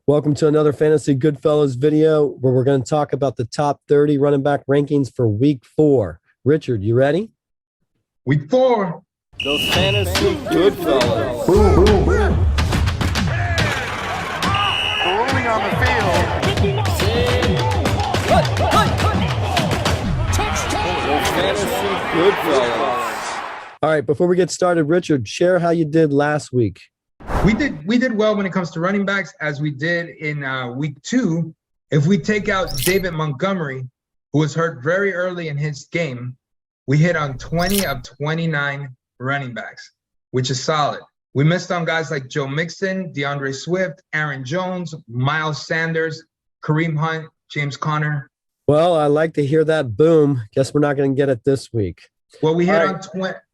Welcome to another Fantasy Goodfellas video where we're going to talk about the top 30 running back rankings for week 4. Richard, you ready? Week 4. The Fantasy Goodfellas. Boom, boom, boom. Rolling on the field. The Fantasy Goodfellas. All right, before we get started, Richard, share how you did last week. We did well when it comes to running backs, as we did in week 2. If we take out David Montgomery, who was hurt very early in his game, we hit on 20 of 29 running backs, which is solid. We missed on guys like Joe Mixon, DeAndre Swift, Aaron Jones, Miles Sanders, Kareem Hunt, James Conner. Well, I like to hear that boom. Guess we're not going to get it this week. Well, we hit on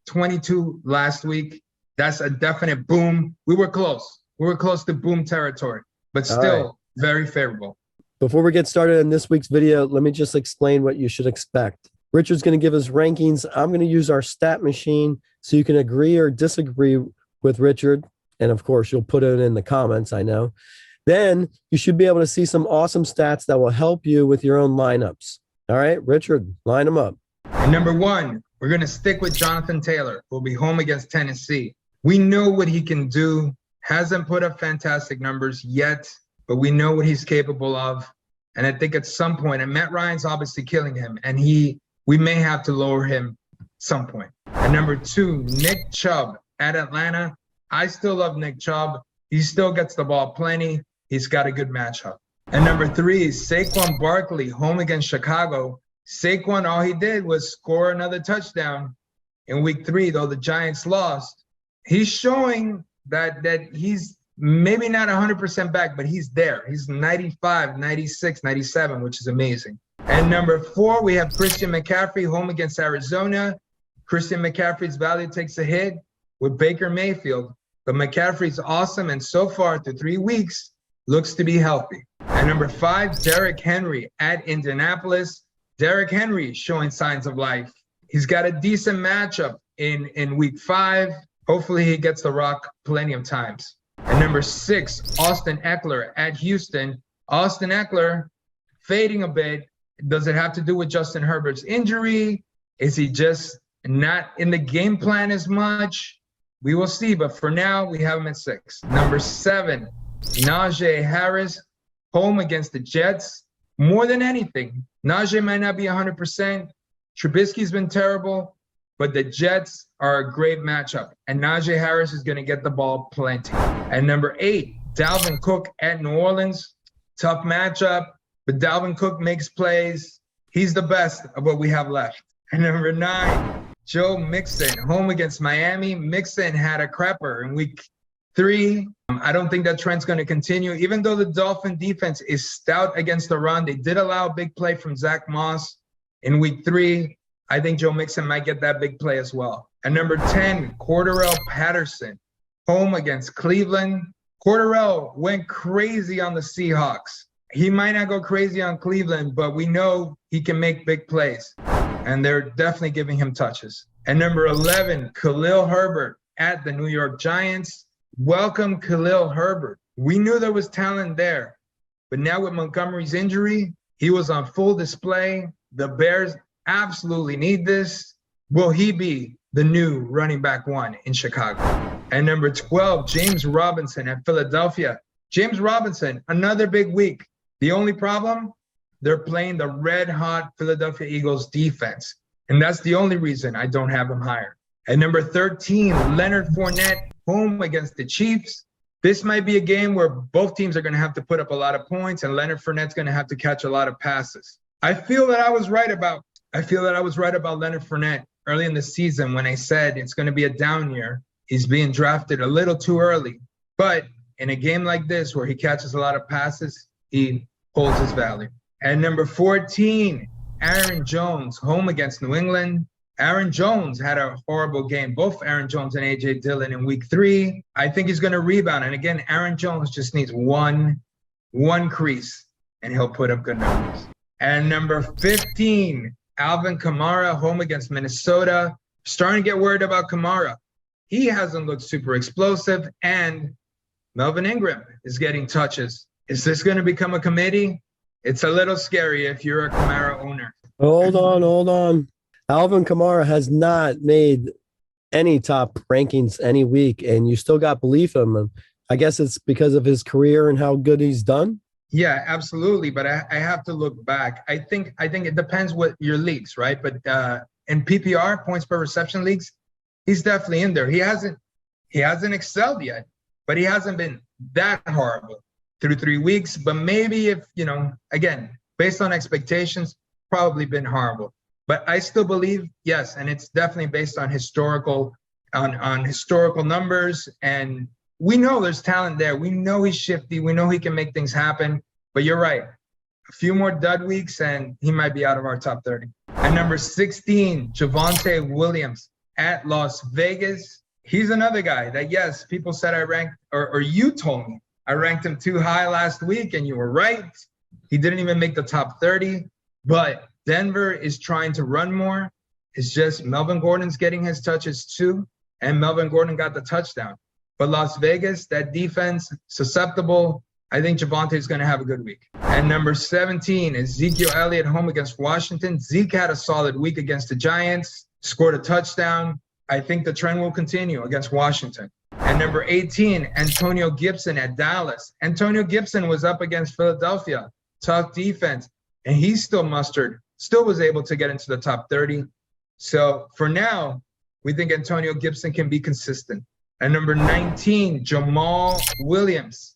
22 last week. That's a definite boom. We were close. We were close to boom territory, but still very favorable. Before we get started in this week's video, let me just explain what you should expect. Richard's going to give us rankings. I'm going to use our stat machine so you can agree or disagree with Richard. And of course, you'll put it in the comments, I know. Then you should be able to see some awesome stats that will help you with your own lineups. All right, Richard, line them up. And number 1, we're going to stick with Jonathan Taylor, who will be home against Tennessee. We know what he can do. Hasn't put up fantastic numbers yet, but we know what he's capable of. And I think at some point, and Matt Ryan's obviously killing him, and we may have to lower him at some point. And number 2, Nick Chubb at Atlanta. I still love Nick Chubb. He still gets the ball plenty. He's got a good matchup. And number 3 is Saquon Barkley, home against Chicago. Saquon, all he did was score another touchdown in week 3, though the Giants lost. He's showing that he's maybe not 100% back, but he's there. He's 95, 96, 97, which is amazing. And number 4, we have Christian McCaffrey home against Arizona. Christian McCaffrey's value takes a hit with Baker Mayfield, but McCaffrey's awesome, and so far through 3 weeks, looks to be healthy. And number 5, Derrick Henry at Indianapolis. Derrick Henry showing signs of life. He's got a decent matchup in week 5. Hopefully he gets the rock plenty of times. And number 6, Austin Eckler at Houston. Austin Eckler fading a bit. Does it have to do with Justin Herbert's injury? Is he just not in the game plan as much? We will see, but for now, we have him at 6. Number 7, Najee Harris, home against the Jets. More than anything, Najee might not be 100%. Trubisky's been terrible, but the Jets are a great matchup, and Najee Harris is going to get the ball plenty. And number 8, Dalvin Cook at New Orleans. Tough matchup, but Dalvin Cook makes plays. He's the best of what we have left. And number 9, Joe Mixon, home against Miami. Mixon had a crapper in week 3. I don't think that trend's going to continue. Even though the Dolphin defense is stout against the run, they did allow a big play from Zach Moss in week 3. I think Joe Mixon might get that big play as well. And number 10, Cordarrelle Patterson, home against Cleveland. Cordarrelle went crazy on the Seahawks. He might not go crazy on Cleveland, but we know he can make big plays. And they're definitely giving him touches. And number 11, Khalil Herbert at the New York Giants. Welcome, Khalil Herbert. We knew there was talent there, but now with Montgomery's injury, he was on full display. The Bears absolutely need this. Will he be the new running back 1 in Chicago? And number 12, James Robinson at Philadelphia. James Robinson, another big week. The only problem, they're playing the red-hot Philadelphia Eagles defense, and that's the only reason I don't have him higher. And number 13, Leonard Fournette, home against the Chiefs. This might be a game where both teams are going to have to put up a lot of points, and Leonard Fournette's going to have to catch a lot of passes. I feel that I was right about Leonard Fournette early in the season when I said it's going to be a down year. He's being drafted a little too early. But in a game like this where he catches a lot of passes, he holds his value. And number 14, Aaron Jones, home against New England. Aaron Jones had a horrible game, both Aaron Jones and A.J. Dillon in week 3. I think he's going to rebound. And again, Aaron Jones just needs one crease, and he'll put up good numbers. And number 15, Alvin Kamara, home against Minnesota. Starting to get worried about Kamara. He hasn't looked super explosive, and Melvin Ingram is getting touches. Is this going to become a committee? It's a little scary if you're a Kamara owner. Hold on. Alvin Kamara has not made any top rankings any week, and you still got belief in him. I guess it's because of his career and how good he's done. Yeah, absolutely. But I have to look back. I think it depends what your leagues, right? But in PPR, points per reception leagues, he's definitely in there. He hasn't excelled yet, but he hasn't been that horrible through 3 weeks. But maybe if, again, based on expectations, probably been horrible. But I still believe, yes, and it's definitely based on historical numbers. And we know there's talent there. We know he's shifty. We know he can make things happen. But you're right. A few more dud weeks, and he might be out of our top 30. At number 16, Javonte Williams at Las Vegas. He's another guy that, yes, people said I ranked, or you told me I ranked him too high last week, and you were right. He didn't even make the top 30. But Denver is trying to run more. It's just Melvin Gordon's getting his touches too, and Melvin Gordon got the touchdown. But Las Vegas, that defense, susceptible. I think Javonte is going to have a good week. And number 17, Ezekiel Elliott home against Washington. Zeke had a solid week against the Giants, scored a touchdown. I think the trend will continue against Washington. And number 18, Antonio Gibson at Dallas. Antonio Gibson was up against Philadelphia. Tough defense. And he still was able to get into the top 30. So for now, we think Antonio Gibson can be consistent. And number 19, Jamal Williams,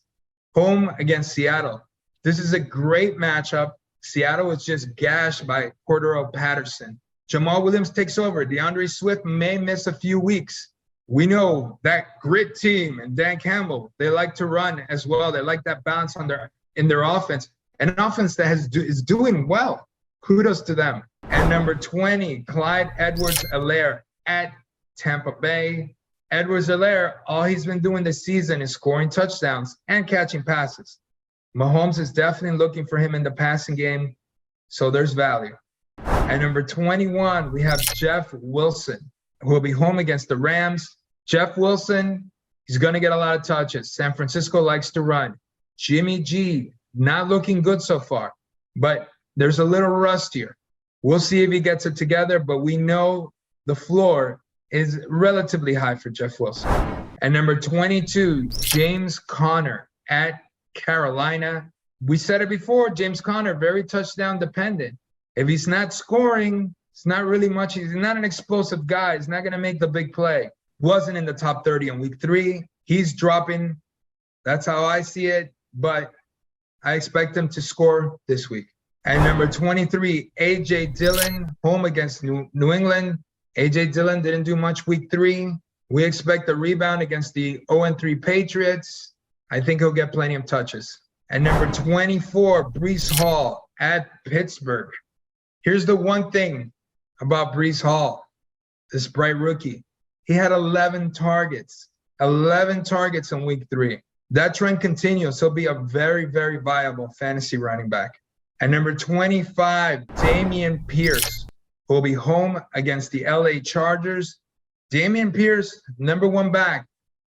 home against Seattle. This is a great matchup. Seattle was just gashed by Cordero Patterson. Jamal Williams takes over. DeAndre Swift may miss a few weeks. We know that grit team and Dan Campbell, they like to run as well. They like that balance in their offense. An offense that is doing well. Kudos to them. And number 20, Clyde Edwards-Helaire at Tampa Bay. Edwards-Helaire, all he's been doing this season is scoring touchdowns and catching passes. Mahomes is definitely looking for him in the passing game, so there's value. At number 21, we have Jeff Wilson, who will be home against the Rams. Jeff Wilson, he's going to get a lot of touches. San Francisco likes to run. Jimmy G, not looking good so far, but there's a little rust here. We'll see if he gets it together, but we know the floor is relatively high for Jeff Wilson. And number 22, James Conner at Carolina. We said it before, James Conner, very touchdown dependent. If he's not scoring, it's not really much. He's not an explosive guy. He's not going to make the big play. Wasn't in the top 30 in week 3. He's dropping. That's how I see it, but I expect him to score this week. And number 23, A.J. Dillon, home against New England. A.J. Dillon didn't do much week 3. We expect a rebound against the 0-3 Patriots. I think he'll get plenty of touches. And number 24, Breece Hall at Pittsburgh. Here's the one thing about Breece Hall, this bright rookie. He had 11 targets in week 3. That trend continues. He'll be a very, very viable fantasy running back. And number 25, Damien Pierce, who will be home against the LA Chargers. Damien Pierce, number 1 back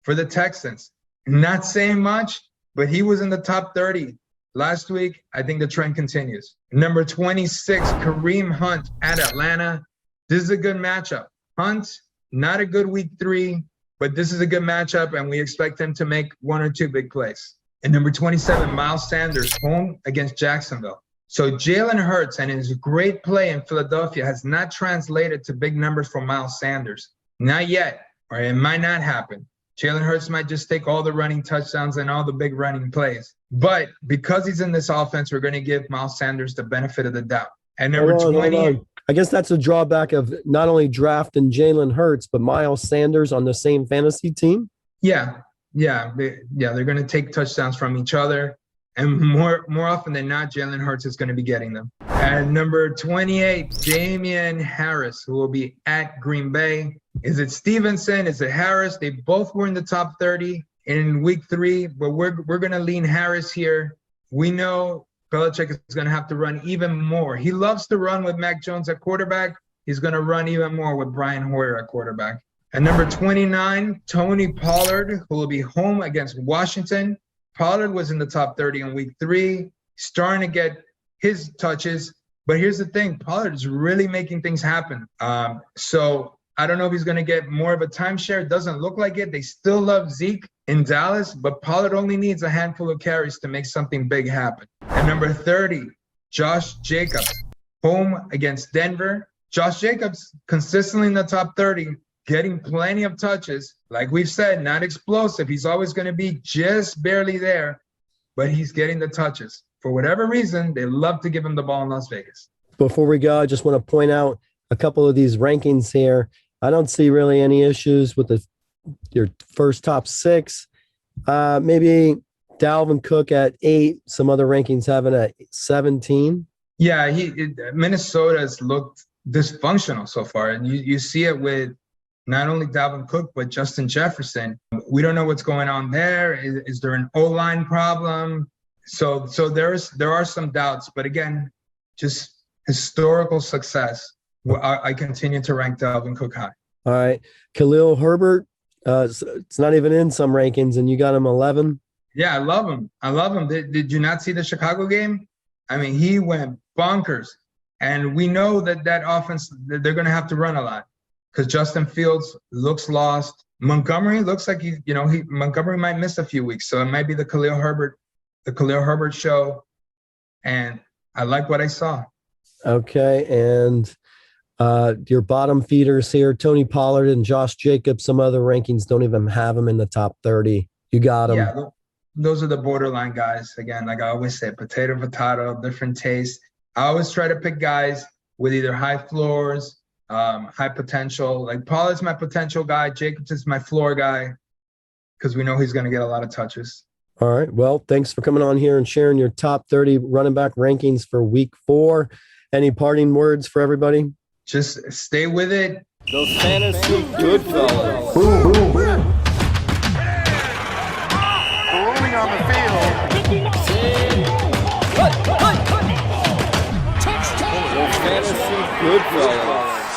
for the Texans. Not saying much, but he was in the top 30 last week. I think the trend continues. Number 26, Kareem Hunt at Atlanta. This is a good matchup. Hunt, not a good week 3, but this is a good matchup, and we expect him to make 1 or 2 big plays. And number 27, Miles Sanders, home against Jacksonville. So Jalen Hurts and his great play in Philadelphia has not translated to big numbers for Miles Sanders. Not yet, or it might not happen. Jalen Hurts might just take all the running touchdowns and all the big running plays. But because he's in this offense, we're going to give Miles Sanders the benefit of the doubt. And number 20. I guess that's a drawback of not only drafting Jalen Hurts, but Miles Sanders on the same fantasy team. Yeah. They're going to take touchdowns from each other. And more often than not, Jalen Hurts is going to be getting them. And number 28, Damien Harris, who will be at Green Bay. Is it Stevenson? Is it Harris? They both were in the top 30 in week 3, but we're going to lean Harris here. We know Belichick is going to have to run even more. He loves to run with Mac Jones at quarterback. He's going to run even more with Brian Hoyer at quarterback. And number 29, Tony Pollard, who will be home against Washington. Pollard was in the top 30 in week 3, starting to get his touches. But here's the thing, Pollard is really making things happen. So I don't know if he's going to get more of a timeshare. It doesn't look like it. They still love Zeke in Dallas, but Pollard only needs a handful of carries to make something big happen. At number 30, Josh Jacobs, home against Denver. Josh Jacobs consistently in the top 30, getting plenty of touches. Like we've said, not explosive. He's always going to be just barely there, but he's getting the touches. For whatever reason, they love to give him the ball in Las Vegas. Before we go, I just want to point out a couple of these rankings here. I don't see really any issues with your first top 6. Maybe Dalvin Cook at 8. Some other rankings have it at 17. Yeah, Minnesota has looked dysfunctional so far, and you see it with not only Dalvin Cook but Justin Jefferson. We don't know what's going on there. Is there an O-line problem? So there are some doubts, but again, just historical success. I continue to rank Dalvin Cook high. All right, Khalil Herbert. It's not even in some rankings, and you got him 11. Yeah, I love him. Did you not see the Chicago game? I mean, he went bonkers, and we know that offense they're going to have to run a lot because Justin Fields looks lost. Montgomery looks like Montgomery might miss a few weeks, so it might be the Khalil Herbert show, and I like what I saw. Okay, and your bottom feeders here, Tony Pollard and Josh Jacobs. Some other rankings don't even have them in the top 30. You got them. Yeah, those are the borderline guys. Again, like I always say, potato, different taste. I always try to pick guys with either high floors, high potential. Like Pollard's my potential guy. Jacobs is my floor guy because we know he's going to get a lot of touches. All right. Well, thanks for coming on here and sharing your top 30 running back rankings for week 4. Any parting words for everybody? Just stay with it. Those fantasy good fellas. Boom, boom, boom. Rolling on the field. Those fantasy good fellas.